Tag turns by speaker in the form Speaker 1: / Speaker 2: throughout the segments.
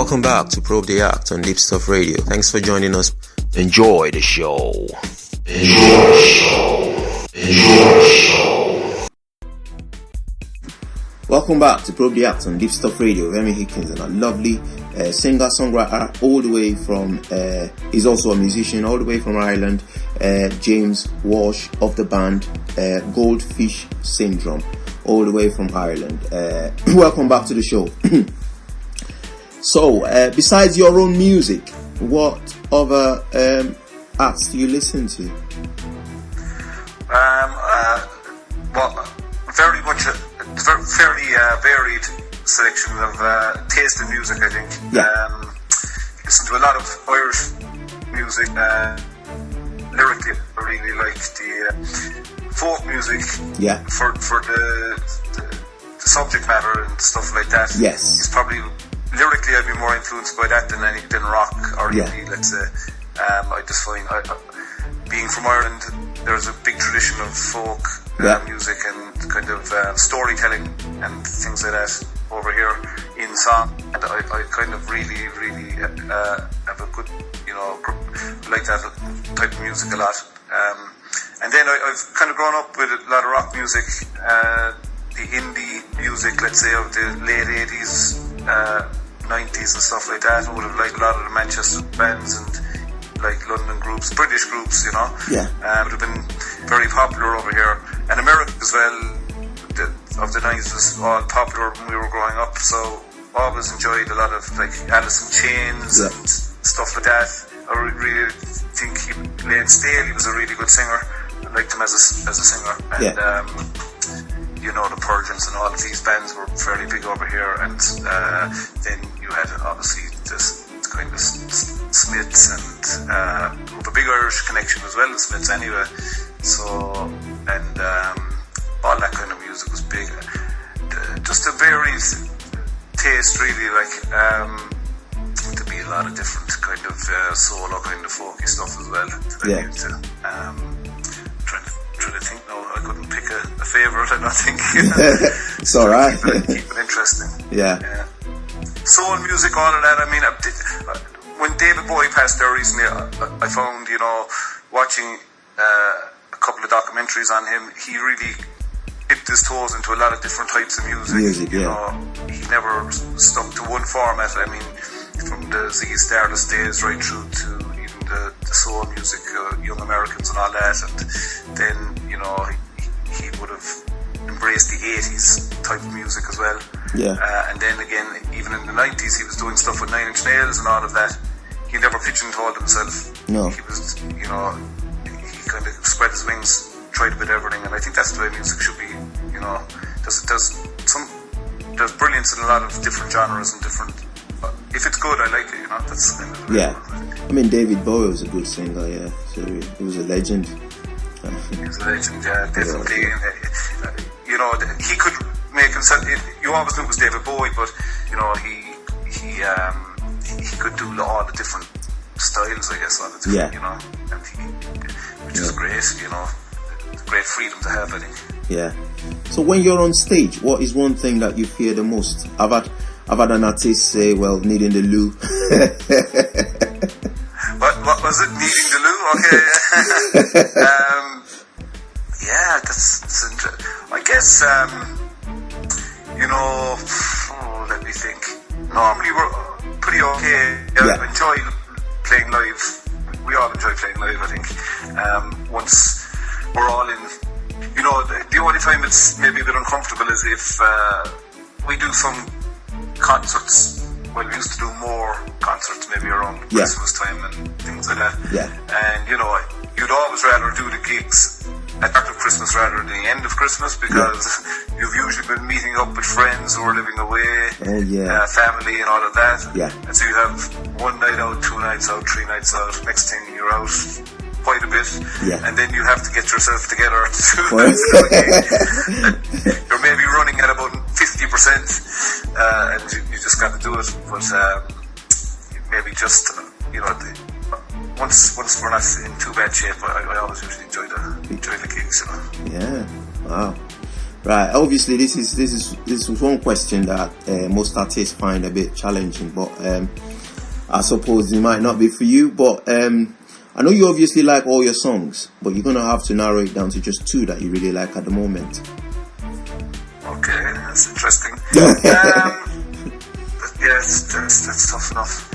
Speaker 1: Welcome back to Probe the Act on Deepstuff Radio. Thanks for joining us. Enjoy the show. Enjoy the show. Enjoy the show. Welcome back to Probe the Act on Deepstuff Radio with Emmy Hikins, and a lovely singer-songwriter all the way from, he's also a musician all the way from Ireland, James Walsh of the band Goldfish Syndrome, all the way from Ireland. Welcome back to the show. So, besides your own music, what other acts do you listen to?
Speaker 2: Well, very much a fairly varied selection of taste in music, I think.
Speaker 1: Yeah.
Speaker 2: Listen to a lot of Irish music. Lyrically, I really like the folk music.
Speaker 1: Yeah.
Speaker 2: For the subject matter and stuff like that.
Speaker 1: Yes.
Speaker 2: It's probably lyrically I'd be more influenced by that than rock or indie. Let's say. I just find being from Ireland, there's a big tradition of folk music and kind of storytelling and things like that over here in song, and I kind of really have a good, like that type of music a lot. And then I've kind of grown up with a lot of rock music, the indie music, let's say, of the late 80s, 90s and stuff like that. I would have liked a lot of the Manchester bands and like London groups, British groups,
Speaker 1: Yeah.
Speaker 2: would have been very popular over here. And America as well, of the 90s was all popular when we were growing up, so always enjoyed a lot of like Alice in Chains and stuff like that. I really think Lane Staley was a really good singer. I liked him as a singer. And the Pearl Jams and all of these bands were fairly big over here. And then you had obviously this kind of Smiths and a big Irish connection as well, the Smiths anyway. So, and all that kind of music was big. Just a varied taste, really, like to be a lot of different kind of solo, kind of folky stuff as well. Trying to think now, I couldn't pick a favourite, I don't think.
Speaker 1: It's alright.
Speaker 2: Keep it interesting.
Speaker 1: Yeah.
Speaker 2: Soul music, all of that. I mean, when David Bowie passed there recently, I found, watching a couple of documentaries on him, he really dipped his toes into a lot of different types of music. He never stuck to one format. I mean, from the Ziggy Stardust days right through to even the soul music, Young Americans and all that, and then he would have embraced the 80s type of music as well. And then again, even in the 90s, he was doing stuff with 9 Inch Nails and all of that. He never pigeonholed himself.
Speaker 1: No.
Speaker 2: He was, he kind of spread his wings, tried a bit of everything, and I think that's the way music should be. There's brilliance in a lot of different genres and different. If it's good, I like it. That's kind of
Speaker 1: I mean, David Bowie was a good singer. Yeah, so he was a legend.
Speaker 2: He was a legend, definitely. He could make himself. You always knew it was David Bowie, but he could do all the different styles, I guess, all the different, which is great. Great freedom to have, I think.
Speaker 1: Yeah. So when you're on stage, what is one thing that you fear the most? I've had an artist say, well, needing the loo.
Speaker 2: What was it? Needing the loo? Okay. That's interesting. I guess, let me think. Normally we're pretty okay. I enjoy playing live. We all enjoy playing live, I think. Once we're all in, the only time it's maybe a bit uncomfortable is if we do some concerts. Well, we used to do more concerts maybe around Christmas time and things like that. And you'd always rather do the gigs at the start of Christmas rather than the end of Christmas, because you've usually been meeting up with friends who are living away, family and all of that. And so you have one night out, 2 nights out, 3 nights out. Next thing you're out quite a bit, and then you have to get yourself together to you're maybe running at about 50%, and you just got to do it. But maybe just once we're not in too bad shape, I always usually enjoy the gigs.
Speaker 1: Yeah. Wow. Right. Obviously, this is one question that most artists find a bit challenging, but I suppose it might not be for you. But I know you obviously like all your songs, but you're gonna have to narrow it down to just 2 that you really like at the moment.
Speaker 2: Okay, that's interesting. Yes, that's tough enough.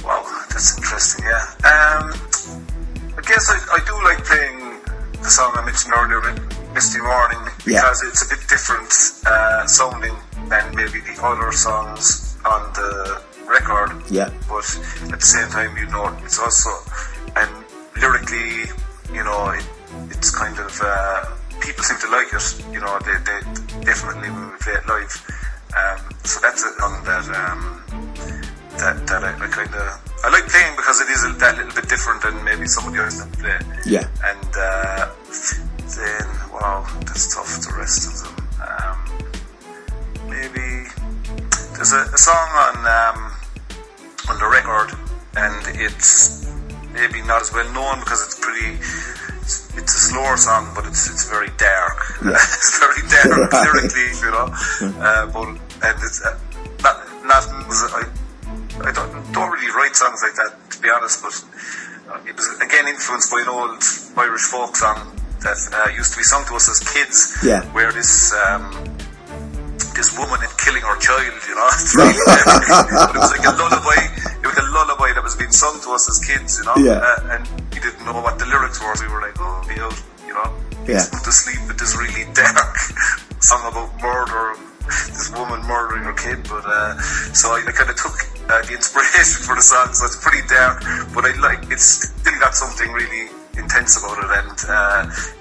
Speaker 2: Wow, that's interesting. Yeah. I guess I do like playing the song I mentioned earlier, Misty Morning, because it's a bit different sounding than maybe the other songs on the record. Yeah. But at the same time, it's also, and lyrically, it's kind of people seem to like it. They definitely when we play it live. So that's a song that I kind of. I like playing because it is that little bit different than maybe somebody else that play. Yeah. And then, wow, that's tough, the rest of them. Maybe there's a song on the record, and it's maybe not as well known because it's a slower song, but it's very dark. Yeah. It's very dark lyrically, and it's I don't really write songs like that, to be honest, but it was again influenced by an old Irish folk song that used to be sung to us as kids, where this woman is killing her child, it's really but it was like a lullaby. It was a lullaby that was being sung to us as kids, and we didn't know what the lyrics were, so we were like, oh, be out, put to sleep with this really dark song about murder, this woman murdering her kid. But so I kind of took the inspiration for the song, so it's pretty dark, but it's still got something really intense about it, and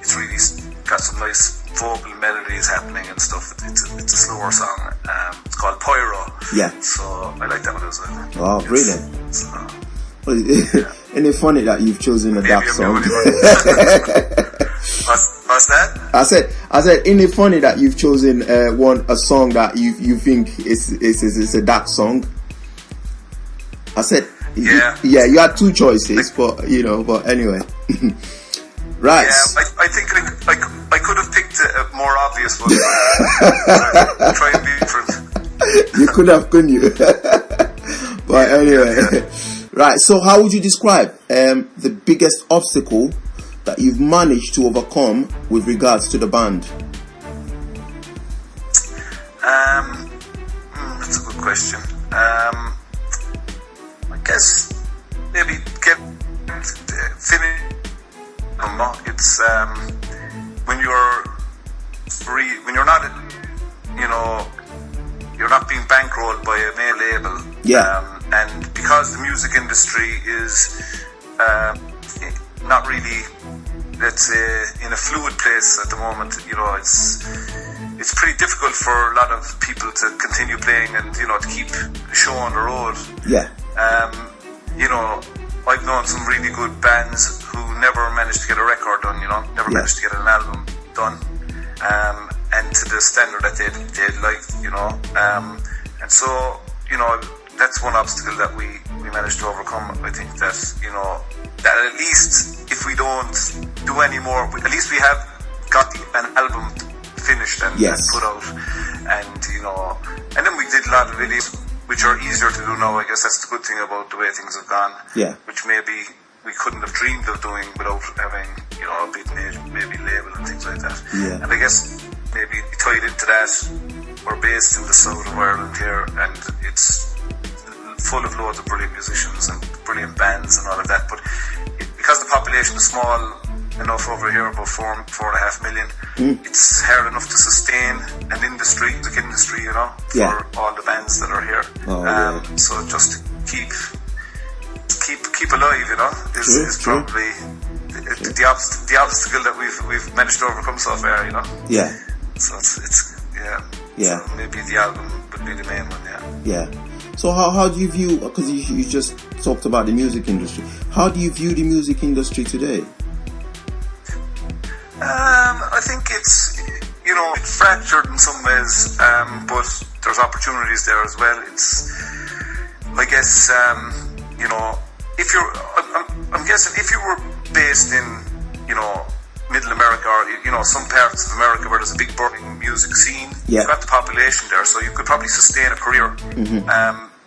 Speaker 2: it's really got some nice vocal melodies happening and stuff. It's a slower song. It's called Pyro. Yeah. So I like that one as well.
Speaker 1: Oh, brilliant. So, isn't it funny that you've chosen a dark song?
Speaker 2: What's that?
Speaker 1: I said, isn't it funny that you've chosen a song that you think is a dark song? I said, you had 2 choices, but anyway. Right.
Speaker 2: Yeah, I think I could have picked a more obvious one. Try and be different.
Speaker 1: You could have, couldn't you? But anyway. Right, so how would you describe the biggest obstacle that you've managed to overcome with regards to the band?
Speaker 2: That's a good question. I guess maybe finish. It's when you're not, you're not being bankrolled by a main label. Yeah. And because the music industry is not really, let's say, in a fluid place at the moment, it's pretty difficult for a lot of people to continue playing and to keep the show on the road. Yeah. I've known some really good bands who never managed to get a record done, never managed to get an album done, and to the standard that they'd like, and so, that's one obstacle that we managed to overcome. I think that, that at least if we don't do any more, at least we have got an album finished and put out, and, and then we did a lot of videos, which are easier to do now. I guess that's the good thing about the way things have gone. Yeah. Which maybe we couldn't have dreamed of doing without having, a big maybe label and things like that. Yeah. And I guess maybe tied into that, we're based in the south of Ireland here, and it's full of loads of brilliant musicians and brilliant bands and all of that. But because the population is small enough over here, about 4.5 million, it's hard enough to sustain an industry, music industry, for all the bands that are here. So just to keep alive, is probably the obstacle that we've managed to overcome so far, Yeah. So it's So maybe the album would be the main one. Yeah.
Speaker 1: So how do you view? Because you just talked about the music industry. How do you view the music industry today?
Speaker 2: I think it's, it's fractured in some ways, but there's opportunities there as well. It's, I guess, if you're, I'm guessing if you were based in, Middle America, or some parts of America where there's a big burning music scene.
Speaker 1: Yeah.
Speaker 2: You've got the population there, so you could probably sustain a career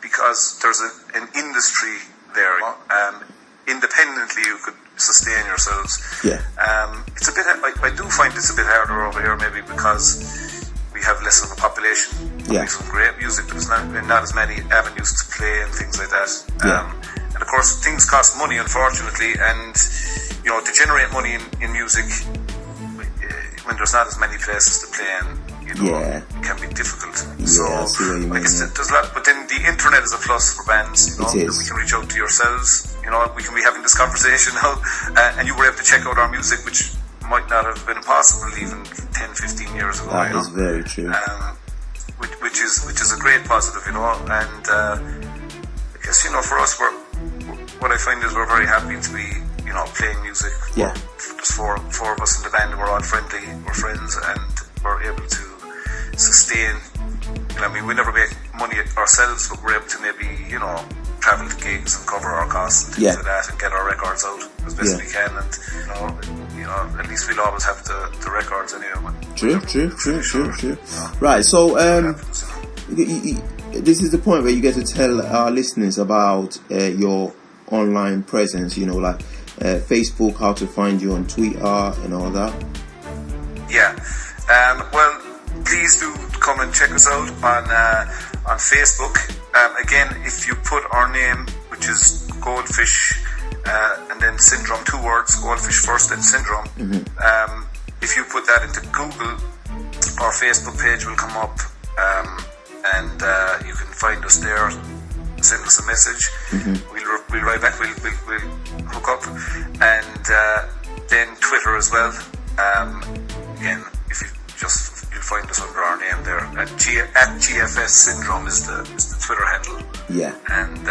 Speaker 2: because there's an industry there. Independently, you could sustain yourselves.
Speaker 1: Yeah.
Speaker 2: It's a bit. I do find it's a bit harder over here, maybe because we have less of a population.
Speaker 1: Yeah.
Speaker 2: Some great music, but there's not as many avenues to play and things like that.
Speaker 1: Yeah.
Speaker 2: And of course, things cost money, unfortunately, and to generate money in music when there's not as many places to play in, it can be difficult.
Speaker 1: Yeah,
Speaker 2: so I guess there's a lot, but then the internet is a plus for bands. That we can reach out to yourselves. We can be having this conversation now, and you were able to check out our music, which might not have been possible even 10, 15 years ago.
Speaker 1: That is very true.
Speaker 2: Which is a great positive, and I guess for us, what I find is we're very happy to be playing music.
Speaker 1: Yeah.
Speaker 2: There's four of us in the band. We're all friendly. We're friends, and we're able to sustain. We never make money ourselves, but we're able to maybe travel to gigs and cover our costs and things like that, and get our records out as best we can. And at least we'll always have the records anyway.
Speaker 1: True. Right. So this is the point where you get to tell our listeners about your online presence. Like Facebook, how to find you on Twitter and all that.
Speaker 2: Yeah. Well, please do come and check us out on Facebook. Again, if you put our name, which is Goldfish, and then Syndrome, 2 words, Goldfish first, then Syndrome. If you put that into Google, our Facebook page will come up, and you can find us there. Send us a message. We'll write back. We'll hook up, and then Twitter as well. Again, if you'll find us under our name there at GFS Syndrome is the Twitter handle.
Speaker 1: Yeah.
Speaker 2: And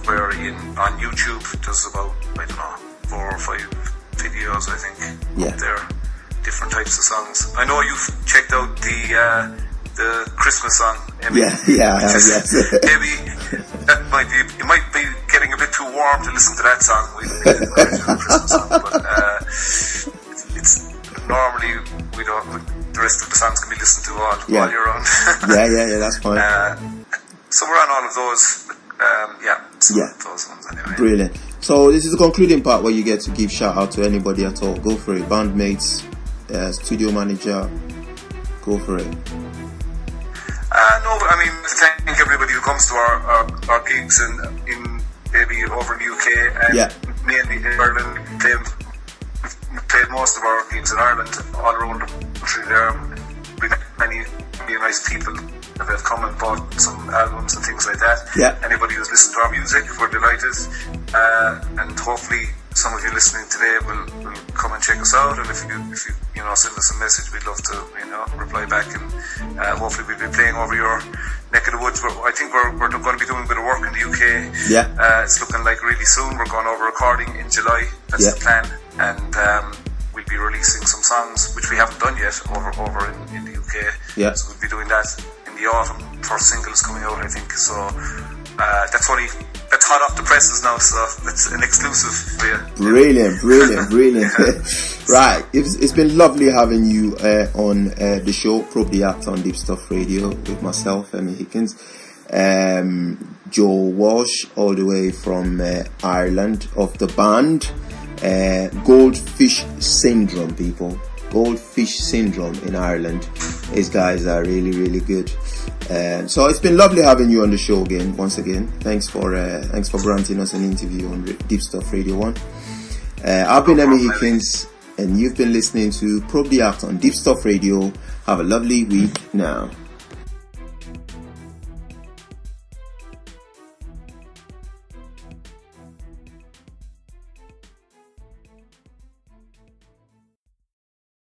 Speaker 2: we're on YouTube. There's about 4 or 5 videos, I think.
Speaker 1: Yeah.
Speaker 2: There, different types of songs. I know you've checked out the Christmas song, Emmy.
Speaker 1: Yeah, yes.
Speaker 2: Maybe that it might be getting a bit too warm to listen to that song. We original Christmas song, but it's normally we don't. The rest of the songs can be listened to all year round.
Speaker 1: yeah, that's fine.
Speaker 2: So we're on all of those. Those ones anyway.
Speaker 1: Brilliant. So this is the concluding part where you get to give shout out to anybody at all. Go for it. Bandmates, studio manager. Go for it.
Speaker 2: Thank everybody who comes to our gigs in maybe over in the UK and mainly in Ireland. We've played most of our gigs in Ireland, all around the country there. We've met many nice people that have come and bought some albums and things like that.
Speaker 1: Yeah.
Speaker 2: Anybody who's listened to our music, we're delighted. And hopefully some of you listening today will come and check us out, and if you send us a message, we'd love to reply back, and hopefully we'll be playing over your neck of the woods. I think we're going to be doing a bit of work in the UK. It's looking like really soon. We're going over recording in July. That's the plan, and we'll be releasing some songs which we haven't done yet over in the UK. So we'll be doing that in the autumn. First singles coming out, I think. So that's hot off the presses now, so it's an exclusive for you. Brilliant.
Speaker 1: Right, it's been lovely having you on the show, Probably Act on Deepstuff Radio, with myself, Emmy Hikins, Joe Walsh, all the way from Ireland, of the band Goldfish Syndrome, people. Goldfish Syndrome in Ireland. These guys are really, really good. So it's been lovely having you on the show once again. Thanks for granting us an interview on Deepstuff Radio 1. I've been Emmy Hikins, and you've been listening to Probably Act on Deepstuff Radio. Have a lovely week now.